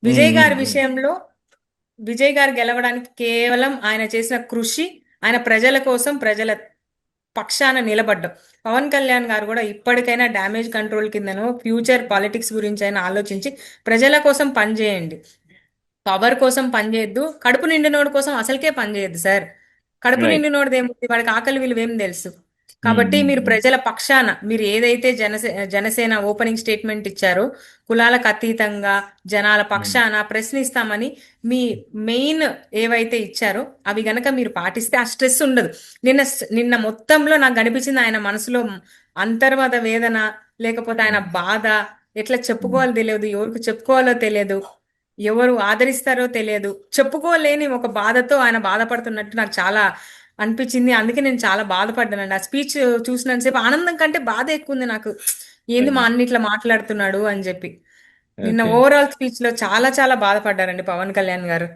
విజయ్ హ్మ్. గారి హ్మ్. విషయంలో విజయ్ గారు గెలవడానికి కేవలం ఆయన చేసిన కృషి, ఆయన ప్రజల కోసం ప్రజల పక్షాన నిలబడ్డం. పవన్ కళ్యాణ్ గారు కూడా ఇప్పటికైనా డ్యామేజ్ కంట్రోల్ కిందనో ఫ్యూచర్ పాలిటిక్స్ గురించి అయినా ఆలోచించి ప్రజల కోసం పనిచేయండి. పవర్ కోసం పనిచేయద్దు. కడుపు నిండినోడి కోసం అసలుకే పనిచేయద్దు సార్. కడుపు రైట్. నిండినోడిది ఏముంది, వాడికి ఆకలి విలువ ఏం తెలుసు. హ్మ్. కాబట్టి హ్మ్. మీరు హ్మ్. ప్రజల పక్షాన మీరు ఏదైతే జనసేన ఓపెనింగ్ స్టేట్మెంట్ ఇచ్చారో, కులాలకు అతీతంగా జనాల హ్మ్. పక్షాన ప్రశ్నిస్తామని మీ మెయిన్ ఏవైతే ఇచ్చారో అవి గనక మీరు పాటిస్తే ఆ స్ట్రెస్ ఉండదు. నిన్న మొత్తంలో నాకు కనిపించింది ఆయన మనసులో అంతర్గత వేదన, లేకపోతే ఆయన హ్మ్. బాధ, ఎట్లా హ్మ్. చెప్పుకోవాలో తెలియదు, ఎవరికి చెప్పుకోవాలో తెలియదు, ఎవరు ఆదరిస్తారో తెలియదు. చెప్పుకోలేని ఒక బాధతో ఆయన బాధపడుతున్నట్టు నాకు చాలా అనిపించింది. అందుకే నేను చాలా బాధపడ్డానండి. ఆ స్పీచ్ చూసినంతసేపు ఆనందం కంటే బాధ ఎక్కువుంది నాకు. ఏంది మా అయ్యో! అన్న ఇట్లా మాట్లాడుతున్నాడు అని చెప్పి. నిన్న ఓకే. ఓవరాల్ స్పీచ్ లో చాలా చాలా బాధపడ్డారండి పవన్ కళ్యాణ్ గారు.